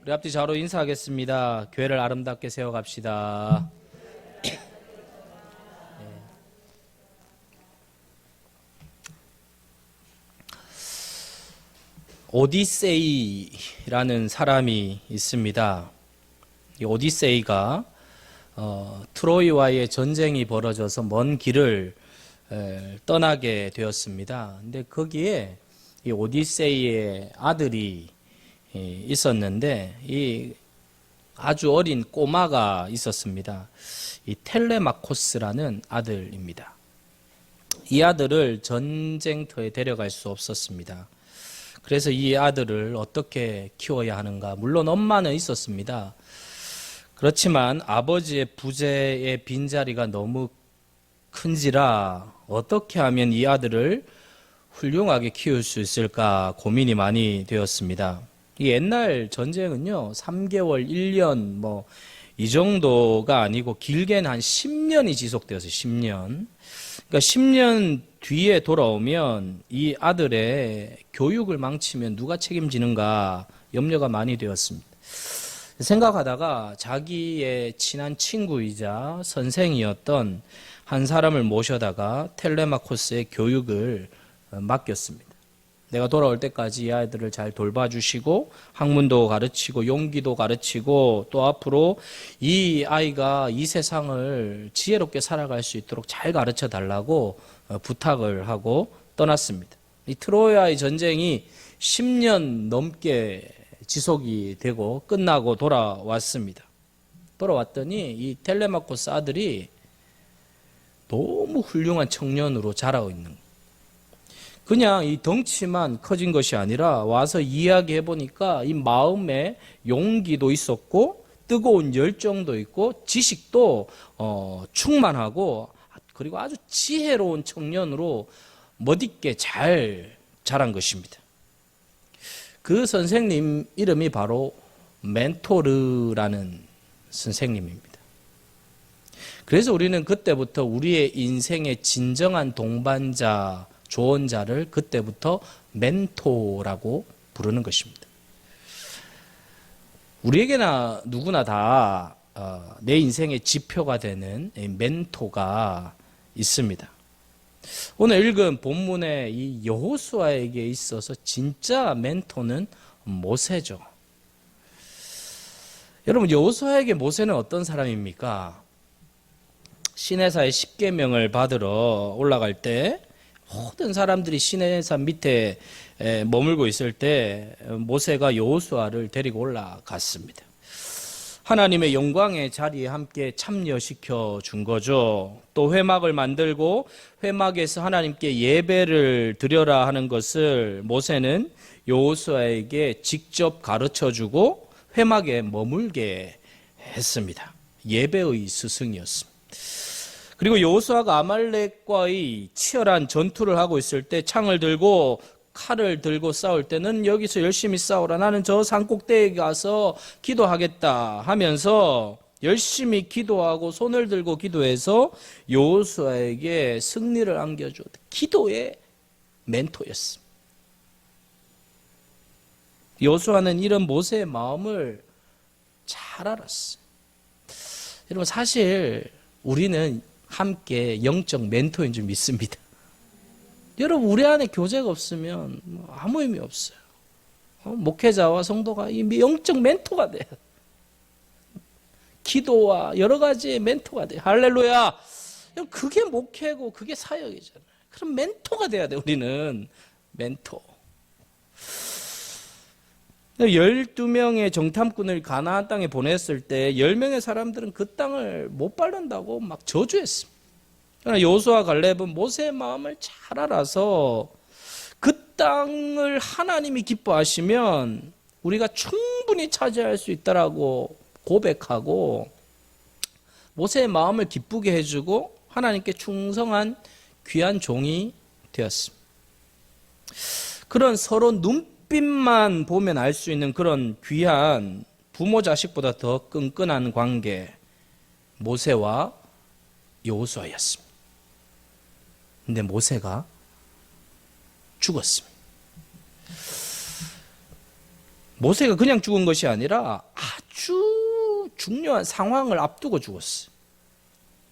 우리 앞뒤 좌우로 인사하겠습니다. 교회를 아름답게 세워갑시다. 오디세이라는 사람이 있습니다. 이 오디세이가 트로이와의 전쟁이 벌어져서 먼 길을 떠나게 되었습니다. 근데 거기에 이 오디세이의 아들이 있었는데 이 아주 어린 꼬마가 있었습니다. 이 텔레마코스라는 아들입니다. 이 아들을 전쟁터에 데려갈 수 없었습니다. 그래서 이 아들을 어떻게 키워야 하는가? 물론 엄마는 있었습니다. 그렇지만 아버지의 부재의 빈자리가 너무 큰지라 어떻게 하면 이 아들을 훌륭하게 키울 수 있을까 고민이 많이 되었습니다. 이 옛날 전쟁은요, 3개월, 1년 이 정도가 아니고 길게는 한 10년이 지속되었어요. 10년. 그러니까 10년 뒤에 돌아오면 이 아들의 교육을 망치면 누가 책임지는가 염려가 많이 되었습니다. 생각하다가 자기의 친한 친구이자 선생이었던 한 사람을 모셔다가 텔레마코스의 교육을 맡겼습니다. 내가 돌아올 때까지 이 아이들을 잘 돌봐주시고 학문도 가르치고 용기도 가르치고 또 앞으로 이 아이가 이 세상을 지혜롭게 살아갈 수 있도록 잘 가르쳐 달라고 부탁을 하고 떠났습니다. 이 트로이아의 전쟁이 10년 넘게 지속이 되고 끝나고 돌아왔습니다. 돌아왔더니 이 텔레마코스 아들이 너무 훌륭한 청년으로 자라고 있는 거예요. 그냥 이 덩치만 커진 것이 아니라 와서 이야기해 보니까 이 마음에 용기도 있었고 뜨거운 열정도 있고 지식도 충만하고 그리고 아주 지혜로운 청년으로 멋있게 잘 자란 것입니다. 그 선생님 이름이 바로 멘토르라는 선생님입니다. 그래서 우리는 그때부터 우리의 인생의 진정한 동반자, 조언자를 그때부터 멘토라고 부르는 것입니다. 우리에게나 누구나 다 내 인생의 지표가 되는 멘토가 있습니다. 오늘 읽은 본문의 이 여호수아에게 있어서 진짜 멘토는 모세죠. 여러분, 여호수아에게 모세는 어떤 사람입니까? 시내사의 10계명을 받으러 올라갈 때 모든 사람들이 시내산 밑에 머물고 있을 때 모세가 여호수아를 데리고 올라갔습니다. 하나님의 영광의 자리에 함께 참여시켜 준 거죠. 또 회막을 만들고 회막에서 하나님께 예배를 드려라 하는 것을 모세는 여호수아에게 직접 가르쳐주고 회막에 머물게 했습니다. 예배의 스승이었습니다. 그리고 여호수아가 아말렉과의 치열한 전투를 하고 있을 때 창을 들고 칼을 들고 싸울 때는 여기서 열심히 싸우라, 나는 저 산꼭대기에 가서 기도하겠다 하면서 열심히 기도하고 손을 들고 기도해서 여호수아에게 승리를 안겨준 기도의 멘토였습니다. 여호수아는 이런 모세의 마음을 잘 알았어요. 여러분, 사실 우리는 함께 영적 멘토인 줄 믿습니다. 여러분, 우리 안에 교제가 없으면 아무 의미 없어요. 목회자와 성도가 이 영적 멘토가 돼요. 기도와 여러 가지의 멘토가 돼요. 할렐루야. 그게 목회고 그게 사역이잖아요. 그럼 멘토가 돼야 돼. 우리는 멘토. 12명의 정탐꾼을 가나안 땅에 보냈을 때 10명의 사람들은 그 땅을 못 밟는다고 막 저주했습니다. 그러나 여호수아 갈렙은 모세의 마음을 잘 알아서 그 땅을 하나님이 기뻐하시면 우리가 충분히 차지할 수 있다라고 고백하고 모세의 마음을 기쁘게 해주고 하나님께 충성한 귀한 종이 되었습니다. 그런 서로 눈빛만 보면 알 수 있는 그런 귀한 부모 자식보다 더 끈끈한 관계, 모세와 여호수아였습니다. 근데 모세가 죽었습니다. 모세가 그냥 죽은 것이 아니라 아주 중요한 상황을 앞두고 죽었어요.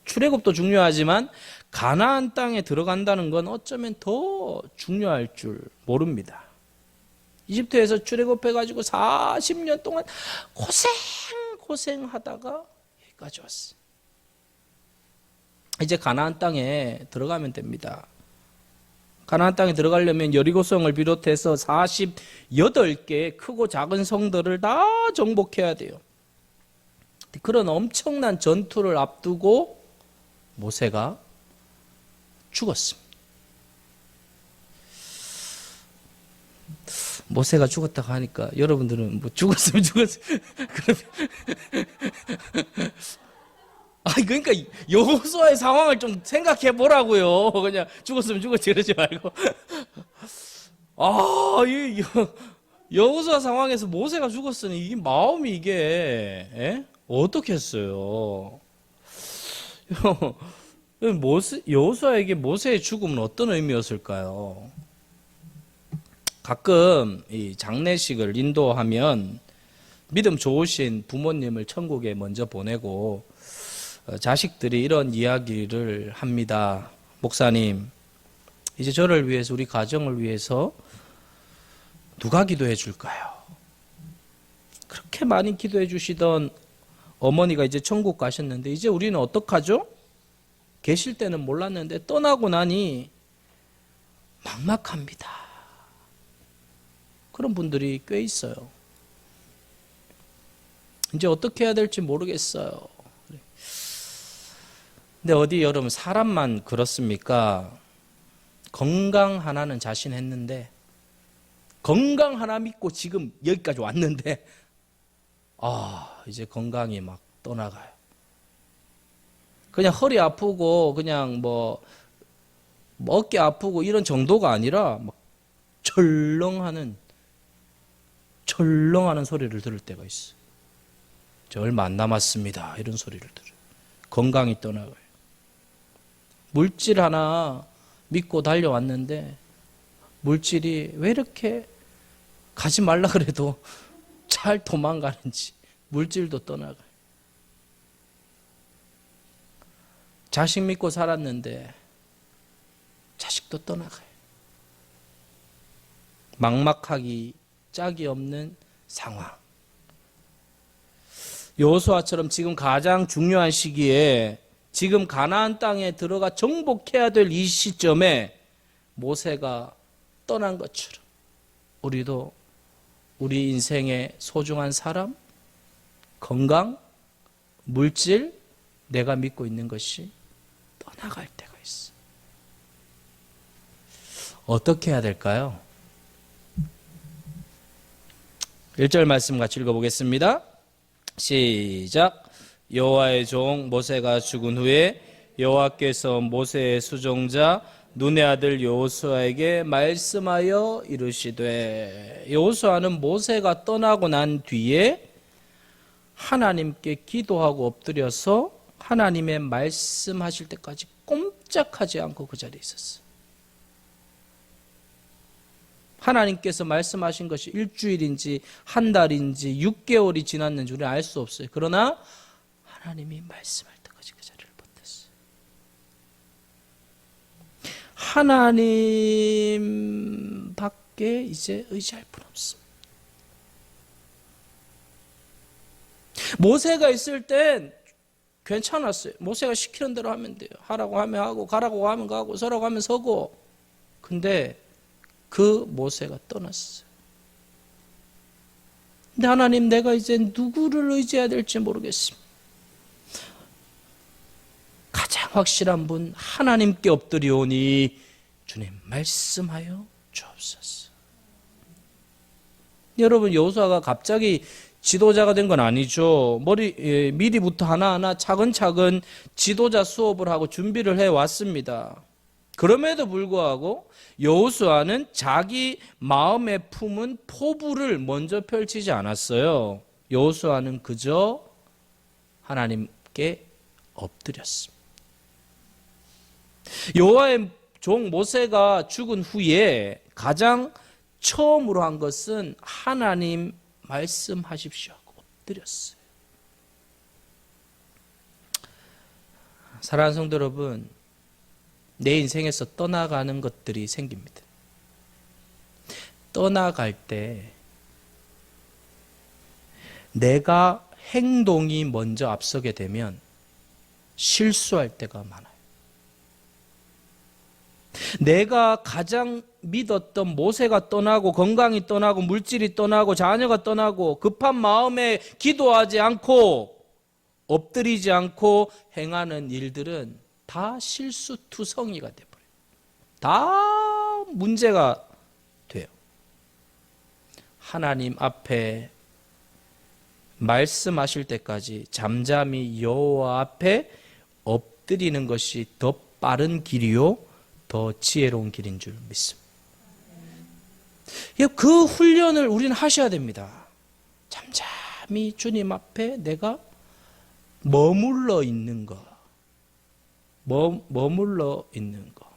출애굽도 중요하지만 가나안 땅에 들어간다는 건 어쩌면 더 중요할 줄 모릅니다. 이집트에서 출애굽해가지고 40년 동안 고생하다가 여기까지 왔어요. 이제 가나안 땅에 들어가면 됩니다. 가나안 땅에 들어가려면 여리고성을 비롯해서 48개의 크고 작은 성들을 다 정복해야 돼요. 그런 엄청난 전투를 앞두고 모세가 죽었습니다. 모세가 죽었다고 하니까 여러분들은 뭐 죽었으면 그러니까 여호수아의 상황을 좀 생각해 보라고요. 그냥 죽었으면 죽었지 그러지 말고. 이 여호수아 상황에서 모세가 죽었으니 이 마음이 이게 어떻게 했어요? 여호수아에게 모세의 죽음은 어떤 의미였을까요? 가끔 이 장례식을 인도하면 믿음 좋으신 부모님을 천국에 먼저 보내고 자식들이 이런 이야기를 합니다. 목사님, 이제 저를 위해서, 우리 가정을 위해서 누가 기도해 줄까요? 그렇게 많이 기도해 주시던 어머니가 이제 천국 가셨는데 이제 우리는 어떡하죠? 계실 때는 몰랐는데 떠나고 나니 막막합니다. 그런 분들이 꽤 있어요. 이제 어떻게 해야 될지 모르겠어요. 근데 어디 여러분 사람만 그렇습니까? 건강 하나는 자신했는데 건강 하나 믿고 지금 여기까지 왔는데 이제 건강이 막 떠나가요. 그냥 허리 아프고 그냥 뭐 어깨 아프고 이런 정도가 아니라 막 철렁하는 소리를 들을 때가 있어요. 저 얼마 안 남았습니다. 이런 소리를 들어요. 건강이 떠나가요. 물질 하나 믿고 달려왔는데 물질이 왜 이렇게 가지 말라 그래도 잘 도망가는지 물질도 떠나가요. 자식 믿고 살았는데 자식도 떠나가요. 막막하기 짝이 없는 상황. 여호수아처럼 지금 가장 중요한 시기에 지금 가나안 땅에 들어가 정복해야 될 이 시점에 모세가 떠난 것처럼 우리도 우리 인생의 소중한 사람, 건강, 물질, 내가 믿고 있는 것이 떠나갈 때가 있어. 어떻게 해야 될까요? 1절 말씀 같이 읽어보겠습니다. 시작. 여호와의 종 모세가 죽은 후에 여호와께서 모세의 수종자 눈의 아들 여호수아에게 말씀하여 이르시되, 여호수아는 모세가 떠나고 난 뒤에 하나님께 기도하고 엎드려서 하나님의 말씀하실 때까지 꼼짝하지 않고 그 자리에 있었어요. 하나님께서 말씀하신 것이 일주일인지 한 달인지 6개월이 지났는지 우리는 알 수 없어요. 그러나 하나님이 말씀할 때까지 그 자리를 버텼어요. 하나님 밖에 이제 의지할 분 없습니다. 모세가 있을 땐 괜찮았어요. 모세가 시키는 대로 하면 돼요. 하라고 하면 하고 가라고 하면 가고 서라고 하면 서고. 근데 그 모세가 떠났어요. 근데 하나님, 내가 이제 누구를 의지해야 될지 모르겠습니다. 가장 확실한 분 하나님께 엎드리오니 주님 말씀하여 주옵소서. 여러분, 여호수아가 갑자기 지도자가 된 건 아니죠. 미리부터 하나하나 차근차근 지도자 수업을 하고 준비를 해왔습니다. 그럼에도 불구하고 여호수아는 자기 마음에 품은 포부를 먼저 펼치지 않았어요. 여호수아는 그저 하나님께 엎드렸습니다. 여호와의 종 모세가 죽은 후에 가장 처음으로 한 것은 하나님 말씀하십시오 하고 엎드렸어요. 사랑하는 성도 여러분, 내 인생에서 떠나가는 것들이 생깁니다. 떠나갈 때 내가 행동이 먼저 앞서게 되면 실수할 때가 많아요. 내가 가장 믿었던 모세가 떠나고 건강이 떠나고 물질이 떠나고 자녀가 떠나고 급한 마음에 기도하지 않고 엎드리지 않고 행하는 일들은 다 실수투성이가 돼버려요. 다 문제가 돼요. 하나님 앞에 말씀하실 때까지 잠잠히 여호와 앞에 엎드리는 것이 더 빠른 길이요 더 지혜로운 길인 줄 믿습니다. 그 훈련을 우리는 하셔야 됩니다. 잠잠히 주님 앞에 내가 머물러 있는 거. 머물러 있는 거.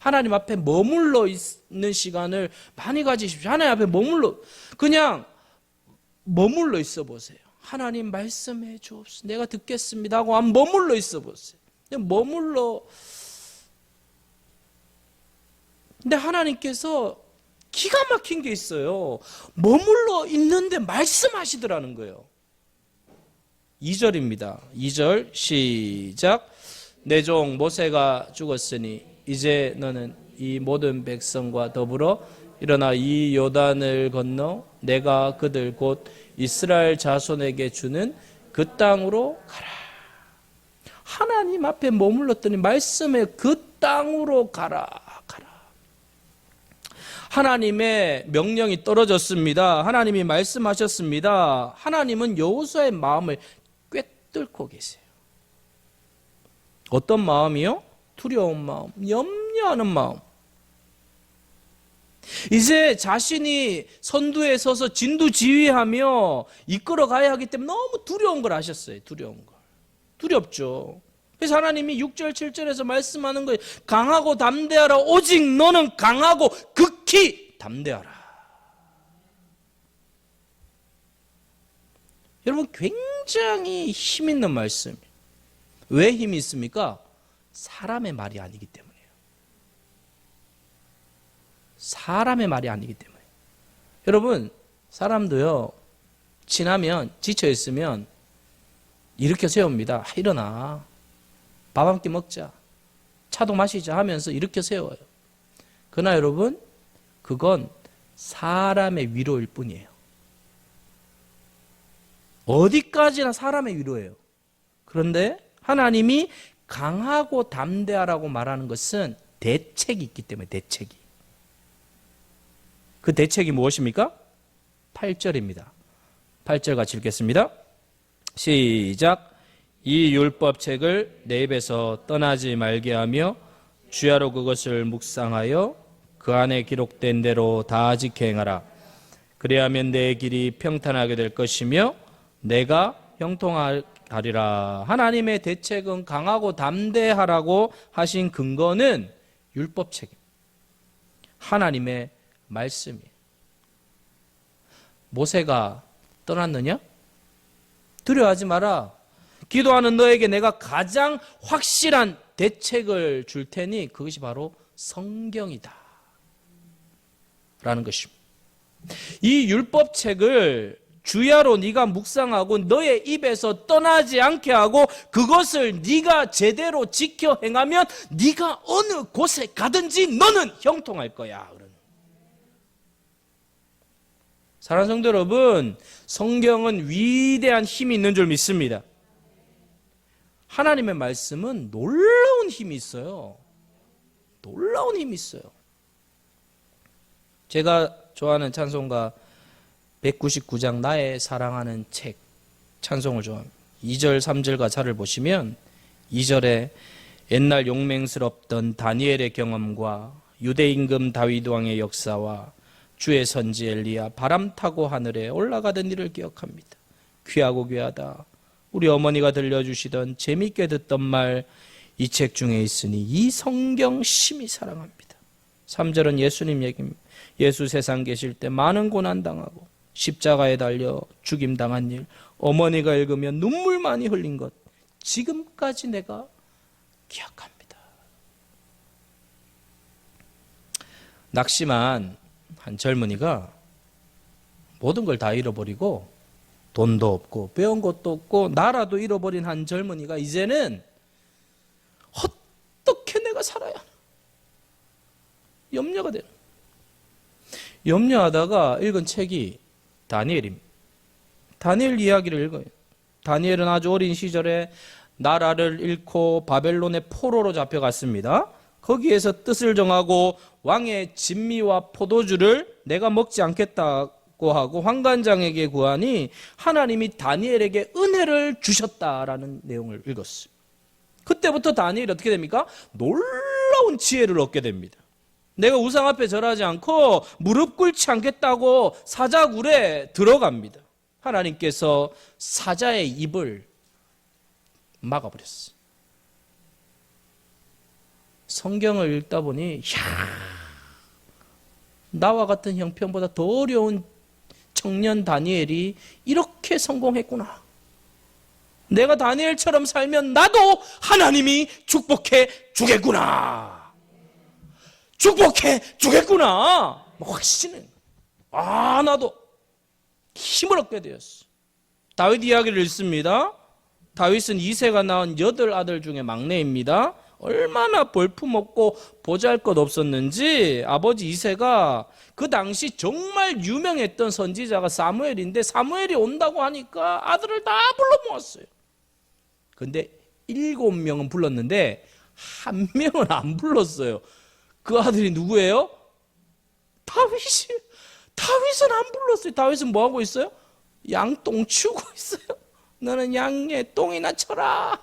하나님 앞에 머물러 있는 시간을 많이 가지십시오. 하나님 앞에 그냥 머물러 있어 보세요. 하나님 말씀해 주옵소서. 내가 듣겠습니다 하고 머물러 있어 보세요. 근데 하나님께서 기가 막힌 게 있어요. 머물러 있는데 말씀하시더라는 거예요. 2절입니다. 2절 시작. 내 종 모세가 죽었으니 이제 너는 이 모든 백성과 더불어 일어나 이 요단을 건너 내가 그들 곧 이스라엘 자손에게 주는 그 땅으로 가라. 하나님 앞에 머물렀더니 말씀에 그 땅으로 가라. 하나님의 명령이 떨어졌습니다. 하나님이 말씀하셨습니다. 하나님은 여호수아의 마음을 꿰뚫고 계세요. 어떤 마음이요? 두려운 마음, 염려하는 마음. 이제 자신이 선두에 서서 진두지휘하며 이끌어 가야 하기 때문에 너무 두려운 걸 아셨어요. 두렵죠. 그래서 하나님이 6절, 7절에서 말씀하는 거예요. 강하고 담대하라. 오직 너는 강하고 극히 담대하라. 여러분, 굉장히 힘 있는 말씀이에요. 왜 힘이 있습니까? 사람의 말이 아니기 때문이에요. 사람의 말이 아니기 때문에. 여러분, 사람도요, 지나면, 지쳐있으면 일으켜 세웁니다. 일어나. 밥 한 끼 먹자. 차도 마시자 하면서 일으켜 세워요. 그러나 여러분, 그건 사람의 위로일 뿐이에요. 어디까지나 사람의 위로예요. 그런데 하나님이 강하고 담대하라고 말하는 것은 대책이 있기 때문에 대책이. 그 대책이 무엇입니까? 8절입니다. 8절 같이 읽겠습니다. 시작. 이 율법책을 내 입에서 떠나지 말게 하며 주야로 그것을 묵상하여 그 안에 기록된 대로 다 지켜 행하라. 그래야면 내 길이 평탄하게 될 것이며 내가 형통하리라. 하나님의 대책은 강하고 담대하라고 하신 근거는 율법책입니다. 하나님의 말씀이에요. 모세가 떠났느냐? 두려워하지 마라. 기도하는 너에게 내가 가장 확실한 대책을 줄 테니 그것이 바로 성경이다 라는 것입니다. 이 율법책을 주야로 네가 묵상하고 너의 입에서 떠나지 않게 하고 그것을 네가 제대로 지켜 행하면 네가 어느 곳에 가든지 너는 형통할 거야. 사랑하는 성도 여러분, 성경은 위대한 힘이 있는 줄 믿습니다. 하나님의 말씀은 놀라운 힘이 있어요. 놀라운 힘이 있어요. 제가 좋아하는 찬송가 199장 나의 사랑하는 책 찬송을 좋아합니다. 2절 3절 가사를 보시면 2절에 옛날 용맹스럽던 다니엘의 경험과 유대 임금 다윗 왕의 역사와 주의 선지 엘리야 바람 타고 하늘에 올라가던 일을 기억합니다. 귀하고 귀하다. 우리 어머니가 들려주시던 재미있게 듣던 말 이 책 중에 있으니 이 성경 심히 사랑합니다. 3절은 예수님 얘기입니다. 예수 세상 계실 때 많은 고난 당하고 십자가에 달려 죽임당한 일, 어머니가 읽으면 눈물 많이 흘린 것, 지금까지 내가 기억합니다. 낙심한 한 젊은이가 모든 걸 다 잃어버리고 돈도 없고 배운 것도 없고 나라도 잃어버린 한 젊은이가 이제는 어떻게 내가 살아야 하나 염려가 되는, 염려하다가 읽은 책이 다니엘입니다. 다니엘 이야기를 읽어요. 다니엘은 아주 어린 시절에 나라를 잃고 바벨론의 포로로 잡혀갔습니다. 거기에서 뜻을 정하고 왕의 진미와 포도주를 내가 먹지 않겠다고 하고 환관장에게 구하니 하나님이 다니엘에게 은혜를 주셨다라는 내용을 읽었어요. 그때부터 다니엘이 어떻게 됩니까? 놀라운 지혜를 얻게 됩니다. 내가 우상 앞에 절하지 않고 무릎 꿇지 않겠다고 사자굴에 들어갑니다. 하나님께서 사자의 입을 막아버렸어요. 성경을 읽다 보니 나와 같은 형편보다 더 어려운 청년 다니엘이 이렇게 성공했구나. 내가 다니엘처럼 살면 나도 하나님이 축복해 주겠구나. 축복해 주겠구나. 확신은 나도 힘을 얻게 되었어. 다윗 이야기를 읽습니다. 다윗은 이새가 낳은 8아들 중에 막내입니다. 얼마나 볼품없고 보잘것없었는지 아버지 이새가 그 당시 정말 유명했던 선지자가 사무엘인데 사무엘이 온다고 하니까 아들을 다 불러 모았어요. 근데 7명은 불렀는데 1명은 안 불렀어요. 그 아들이 누구예요? 다윗은 안 불렀어요. 다윗은 뭐하고 있어요? 양똥 치우고 있어요. 너는 양의 똥이나 쳐라.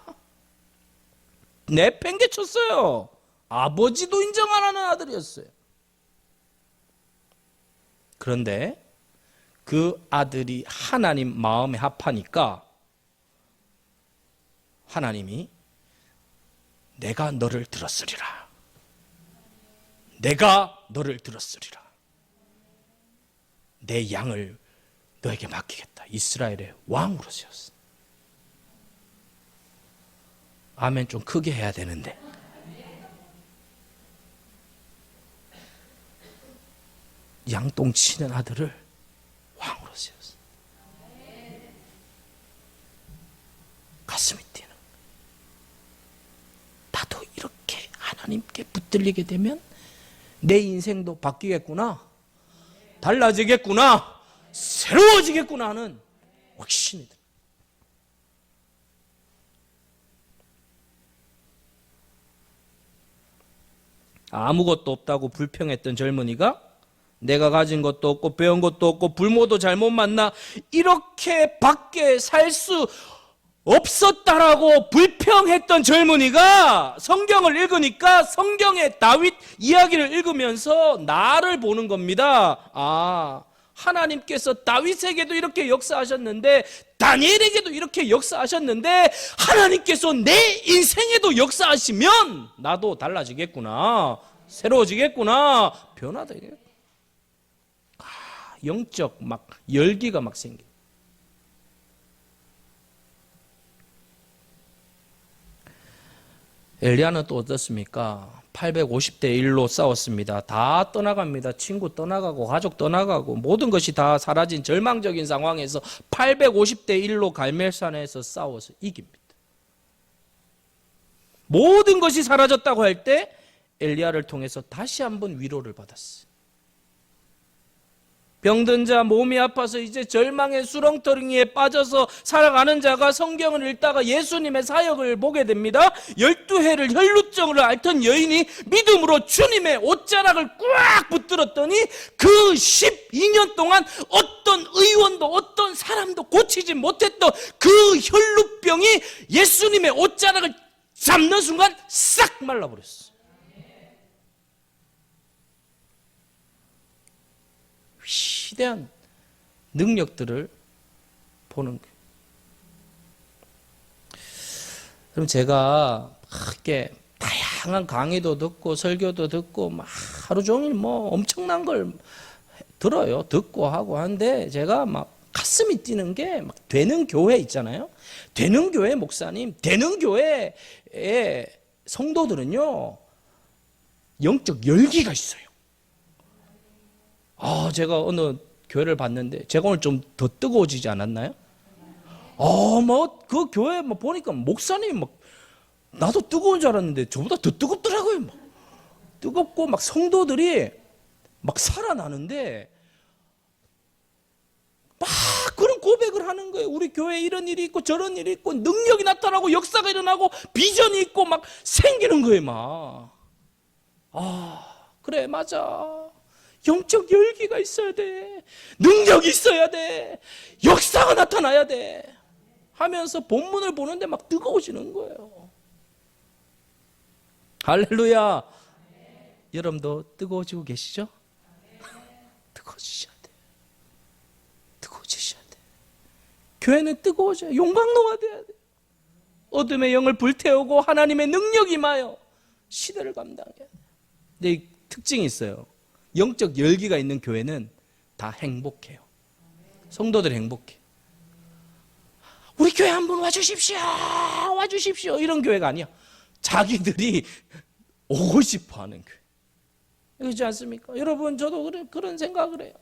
내팽개쳤어요. 아버지도 인정 안 하는 아들이었어요. 그런데 그 아들이 하나님 마음에 합하니까 하나님이 내가 너를 들었으리라. 내가 너를 들었으리라. 내 양을 너에게 맡기겠다. 이스라엘의 왕으로 세웠어. 아멘 좀 크게 해야 되는데. 양똥 치는 아들을 왕으로 세웠어. 가슴이 뛰는. 나도 이렇게 하나님께 붙들리게 되면 내 인생도 바뀌겠구나. 달라지겠구나. 새로워지겠구나 하는 확신이 듭니다. 아무것도 없다고 불평했던 젊은이가 내가 가진 것도 없고 배운 것도 없고 부모도 잘못 만나 이렇게 밖에 살 수 없었다라고 불평했던 젊은이가 성경을 읽으니까 성경의 다윗 이야기를 읽으면서 나를 보는 겁니다. 하나님께서 다윗에게도 이렇게 역사하셨는데 다니엘에게도 이렇게 역사하셨는데 하나님께서 내 인생에도 역사하시면 나도 달라지겠구나. 새로워지겠구나. 변화되겠구나. 영적 막 열기가 막 생겨. 엘리야는 또 어떻습니까? 850대 1로 싸웠습니다. 다 떠나갑니다. 친구 떠나가고 가족 떠나가고 모든 것이 다 사라진 절망적인 상황에서 850대 1로 갈멜산에서 싸워서 이깁니다. 모든 것이 사라졌다고 할 때 엘리야를 통해서 다시 한번 위로를 받았어요. 병든 자, 몸이 아파서 이제 절망의 수렁터리에 빠져서 살아가는 자가 성경을 읽다가 예수님의 사역을 보게 됩니다. 12해를 혈루증을 앓던 여인이 믿음으로 주님의 옷자락을 꽉 붙들었더니 그 12년 동안 어떤 의원도 어떤 사람도 고치지 못했던 그 혈루병이 예수님의 옷자락을 잡는 순간 싹 말라버렸어. 시대한 능력들을 보는 거예요. 그럼 제가 이렇게 다양한 강의도 듣고 설교도 듣고 막 하루 종일 뭐 엄청난 걸 들어요. 듣고 하고 하는데 제가 막 가슴이 뛰는 게 막 되는 교회 있잖아요. 되는 교회 목사님, 되는 교회의 성도들은요, 영적 열기가 있어요. 제가 어느 교회를 봤는데 제가 오늘 좀 더 뜨거워지지 않았나요? 뭐 그 교회 뭐 보니까 목사님 막 나도 뜨거운 줄 알았는데 저보다 더 뜨겁더라고요. 막 뜨겁고 막 성도들이 막 살아나는데 막 그런 고백을 하는 거예요. 우리 교회에 이런 일이 있고 저런 일이 있고 능력이 나타나고 역사가 일어나고 비전이 있고 막 생기는 거예요. 막 그래 맞아. 영적 열기가 있어야 돼. 능력이 있어야 돼. 역사가 나타나야 돼. 하면서 본문을 보는데 막 뜨거워지는 거예요. 할렐루야. 여러분도 뜨거워지고 계시죠? 뜨거워지셔야 돼. 뜨거워지셔야 돼. 교회는 뜨거워져야 용광로가 돼야 돼. 어둠의 영을 불태우고 하나님의 능력이 임하여 시대를 감당해야 돼. 근데 이 특징이 있어요. 영적 열기가 있는 교회는 다 행복해요. 성도들이 행복해. 우리 교회 한번 와주십시오. 와주십시오. 이런 교회가 아니야. 자기들이 오고 싶어 하는 교회. 그렇지 않습니까? 여러분, 저도 그런 생각을 해요.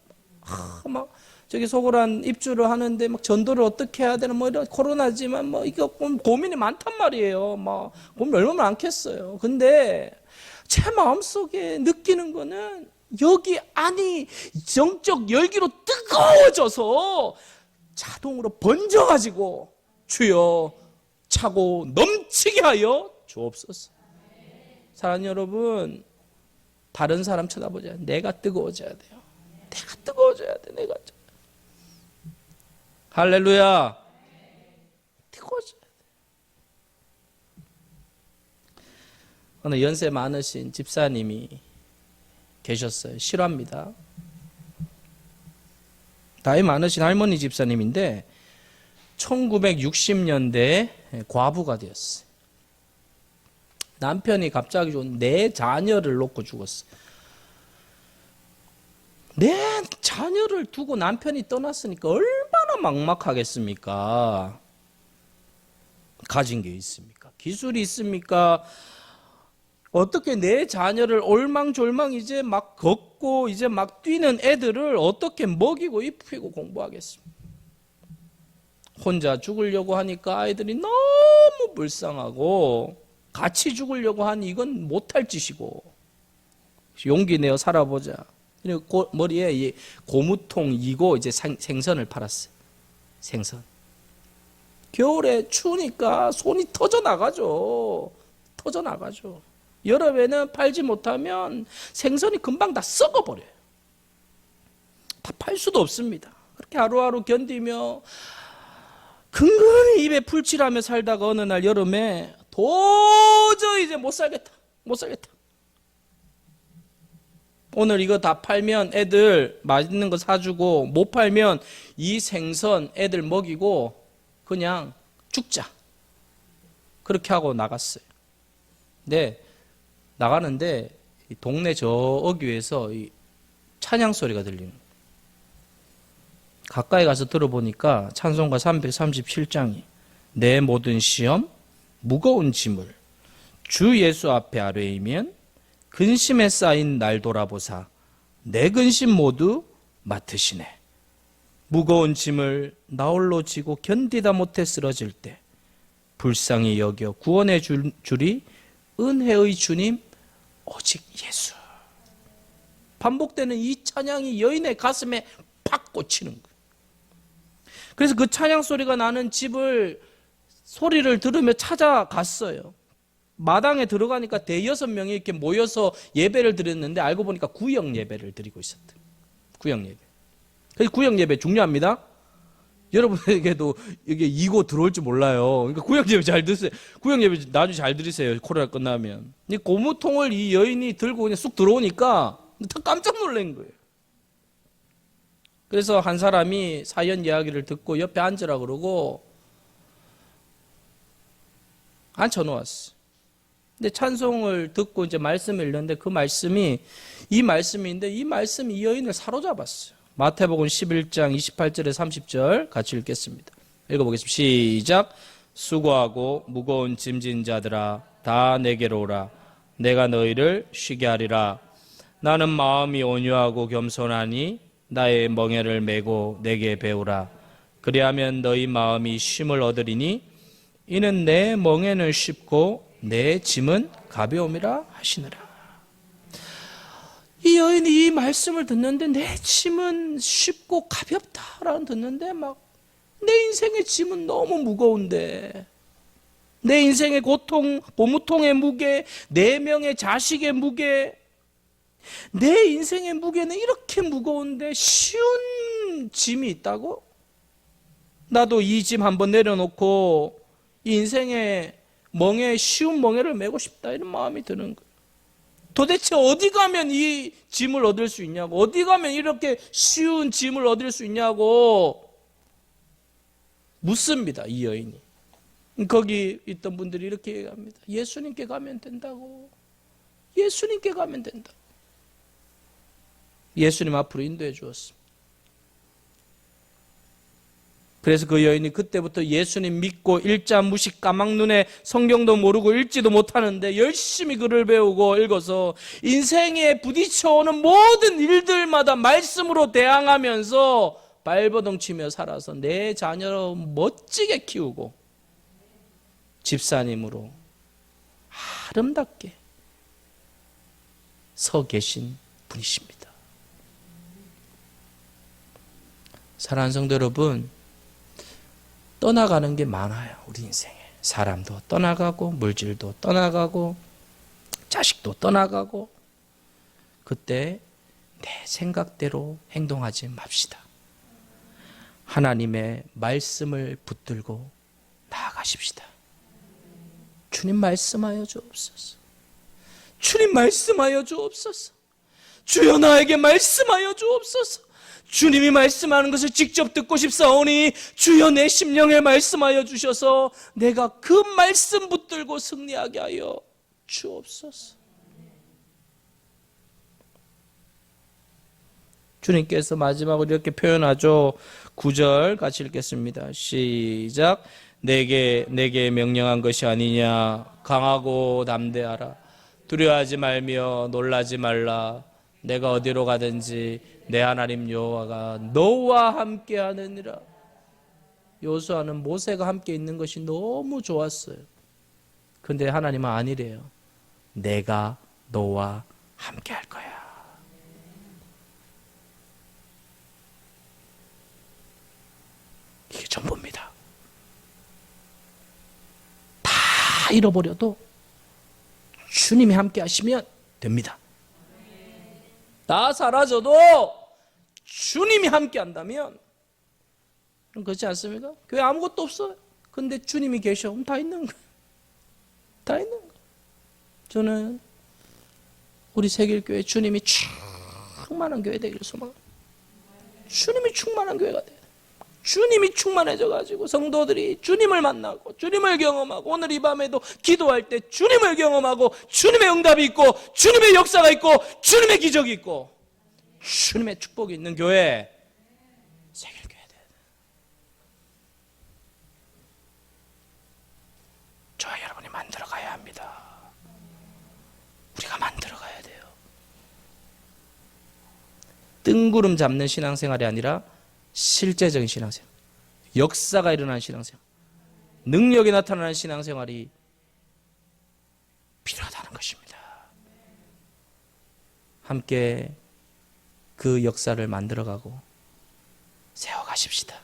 막, 저기 소홀한 입주를 하는데, 막 전도를 어떻게 해야 되나, 뭐 이런 코로나지만, 뭐, 이거 고민이 많단 말이에요. 막, 고민 얼마나 많겠어요. 근데, 제 마음속에 느끼는 거는, 여기 안이 영적 열기로 뜨거워져서, 자동으로 번져가지고, 주여, 차고 넘치게 하여 주옵소서. 사랑하는 여러분, 다른 사람 쳐다보지 않아요. 내가 뜨거워져야 돼요. 내가 뜨거워져야 돼. 내가. 할렐루야. 뜨거워져야 돼. 어느 연세 많으신 집사님이 계셨어요. 실화입니다. 나이 많으신 할머니 집사님인데 1960년대에 과부가 되었어요. 남편이 갑자기 좀 내 자녀를 놓고 죽었어요. 내 자녀를 두고 남편이 떠났으니까 얼마나 막막하겠습니까? 가진 게 있습니까? 기술이 있습니까? 어떻게 내 자녀를 올망졸망 이제 막 걷고 이제 막 뛰는 애들을 어떻게 먹이고 입히고 공부하겠습니까? 혼자 죽으려고 하니까 아이들이 너무 불쌍하고 같이 죽으려고 하니 이건 못할 짓이고 용기 내어 살아보자. 그리고 머리에 이 고무통 이고 이제 생선을 팔았어요. 생선. 겨울에 추우니까 손이 터져 나가죠. 터져 나가죠. 여름에는 팔지 못하면 생선이 금방 다 썩어버려요. 다 팔 수도 없습니다. 그렇게 하루하루 견디며 근근히 입에 풀칠하며 살다가 어느 날 여름에 도저히 이제 못 살겠다. 못 살겠다. 오늘 이거 다 팔면 애들 맛있는 거 사주고 못 팔면 이 생선 애들 먹이고 그냥 죽자. 그렇게 하고 나갔어요. 네, 나가는데 동네 저 어귀에서 이 찬양 소리가 들리는 거예요. 가까이 가서 들어보니까 찬송가 337장이 내 모든 시험 무거운 짐을 주 예수 앞에 아뢰이면 근심에 쌓인 날 돌아보사 내 근심 모두 맡으시네. 무거운 짐을 나 홀로 지고 견디다 못해 쓰러질 때 불쌍히 여겨 구원해 주리 은혜의 주님 오직 예수. 반복되는 이 찬양이 여인의 가슴에 팍 꽂히는 거예요. 그래서 그 찬양 소리가 나는 집을 소리를 들으며 찾아갔어요. 마당에 들어가니까 대여섯 명이 이렇게 모여서 예배를 드렸는데 알고 보니까 구역 예배를 드리고 있었대요. 구역 예배. 그래서 구역 예배 중요합니다. 여러분에게도 이게 이고 들어올 줄 몰라요. 그러니까 구역 예배 잘 드세요. 구역 예배 나중에 잘 드리세요. 코로나 끝나면. 이 고무통을 이 여인이 들고 그냥 쑥 들어오니까 다 깜짝 놀란 거예요. 그래서 한 사람이 사연 이야기를 듣고 옆에 앉으라 그러고 앉혀놓았어. 근데 찬송을 듣고 이제 말씀을 읽는데 그 말씀이 이 말씀인데 이 말씀이 이 여인을 사로잡았어요. 마태복음 11장 28절에 30절 같이 읽겠습니다. 읽어보겠습니다. 시작. 수고하고 무거운 짐진 자들아 다 내게로 오라. 내가 너희를 쉬게 하리라. 나는 마음이 온유하고 겸손하니 나의 멍에를 메고 내게 배우라. 그리하면 너희 마음이 쉼을 얻으리니 이는 내 멍에는 쉽고 내 짐은 가벼움이라 하시느라. 이 여인이 이 말씀을 듣는데 내 짐은 쉽고 가볍다라는 듣는데 막 내 인생의 짐은 너무 무거운데, 내 인생의 고통, 고무통의 무게, 내 명의 자식의 무게, 내 인생의 무게는 이렇게 무거운데 쉬운 짐이 있다고? 나도 이 짐 한번 내려놓고 이 인생의 쉬운 멍에를 메고 싶다, 이런 마음이 드는 거예요. 도대체 어디 가면 이 짐을 얻을 수 있냐고, 어디 가면 이렇게 쉬운 짐을 얻을 수 있냐고 묻습니다, 이 여인이. 거기 있던 분들이 이렇게 얘기합니다. 예수님께 가면 된다고. 예수님께 가면 된다. 예수님 앞으로 인도해 주었습니다. 그래서 그 여인이 그때부터 예수님 믿고 일자무식 까막눈에 성경도 모르고 읽지도 못하는데 열심히 글을 배우고 읽어서 인생에 부딪혀오는 모든 일들마다 말씀으로 대항하면서 발버둥 치며 살아서 내 자녀를 멋지게 키우고 집사님으로 아름답게 서 계신 분이십니다. 사랑하는 성도 여러분, 떠나가는 게 많아요. 우리 인생에 사람도 떠나가고 물질도 떠나가고 자식도 떠나가고, 그때 내 생각대로 행동하지 맙시다. 하나님의 말씀을 붙들고 나아가십시다. 주님 말씀하여 주옵소서. 주님 말씀하여 주옵소서. 주여 나에게 말씀하여 주옵소서. 주님이 말씀하는 것을 직접 듣고 싶사오니 주여 내 심령에 말씀하여 주셔서 내가 그 말씀 붙들고 승리하게 하여 주옵소서. 주님께서 마지막으로 이렇게 표현하죠. 9절 같이 읽겠습니다. 시작. 내게 명령한 것이 아니냐. 강하고 담대하라. 두려워하지 말며 놀라지 말라. 내가 어디로 가든지 내 하나님 여호와가 너와 함께 하느니라. 여호수아는 모세가 함께 있는 것이 너무 좋았어요. 근데 하나님은 아니래요. 내가 너와 함께 할 거야. 이게 전부입니다. 다 잃어버려도 주님이 함께 하시면 됩니다. 다 사라져도 주님이 함께 한다면, 그렇지 않습니까? 교회 아무것도 없어요. 근데 주님이 계셔. 그럼 다 있는 거예요. 다 있는 거예요. 저는 우리 세길교회 주님이 충만한 교회 되기를 소망합니다. 주님이 충만한 교회가 돼요. 주님이 충만해져가지고 성도들이 주님을 만나고 주님을 경험하고, 오늘 이 밤에도 기도할 때 주님을 경험하고 주님의 응답이 있고 주님의 역사가 있고 주님의 기적이 있고 주님의 축복이 있는 교회, 세길교회 돼야 돼요. 저와 여러분이 만들어가야 합니다. 우리가 만들어가야 돼요. 뜬구름 잡는 신앙생활이 아니라 실제적인 신앙생활, 역사가 일어나는 신앙생활, 능력이 나타나는 신앙생활이 필요하다는 것입니다. 함께 그 역사를 만들어가고 세워가십시다.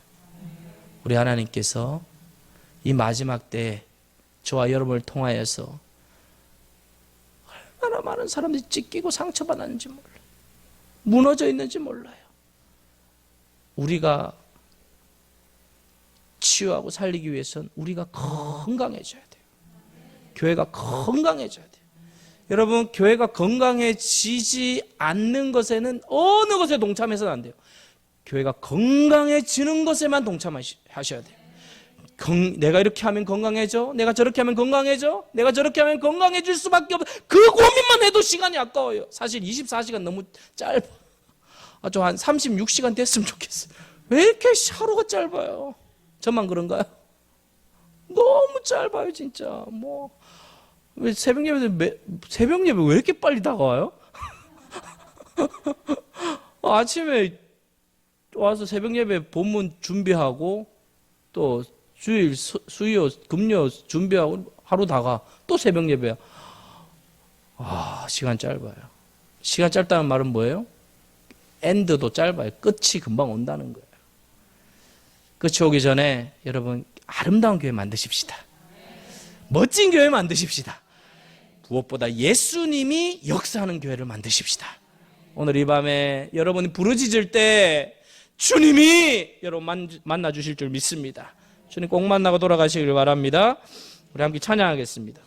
우리 하나님께서 이 마지막 때 저와 여러분을 통하여서 얼마나 많은 사람들이 찢기고 상처받았는지 몰라요. 무너져 있는지 몰라요. 우리가 치유하고 살리기 위해서는 우리가 건강해져야 돼요. 교회가 건강해져야 돼요. 여러분, 교회가 건강해지지 않는 것에는 어느 것에 동참해서는 안 돼요. 교회가 건강해지는 것에만 동참하셔야 돼요. 내가 이렇게 하면 건강해져? 내가 저렇게 하면 건강해져? 내가 저렇게 하면 건강해질 수밖에 없어. 그 고민만 해도 시간이 아까워요. 사실 24시간 너무 짧아. 좀 한 36시간 됐으면 좋겠어요. 왜 이렇게 하루가 짧아요? 저만 그런가요? 너무 짧아요, 진짜. 왜 새벽 예배 왜 이렇게 빨리 다가와요? 아침에 와서 새벽 예배 본문 준비하고 또 주일, 수요, 금요 준비하고 하루 다가 또 새벽 예배야. 시간 짧아요. 시간 짧다는 말은 뭐예요? 엔드도 짧아요. 끝이 금방 온다는 거예요. 끝이 오기 전에 여러분 아름다운 교회 만드십시다. 멋진 교회 만드십시다. 무엇보다 예수님이 역사하는 교회를 만드십시다. 오늘 이 밤에 여러분이 부르짖을 때 주님이 여러분 만나 주실 줄 믿습니다. 주님 꼭 만나고 돌아가시길 바랍니다. 우리 함께 찬양하겠습니다.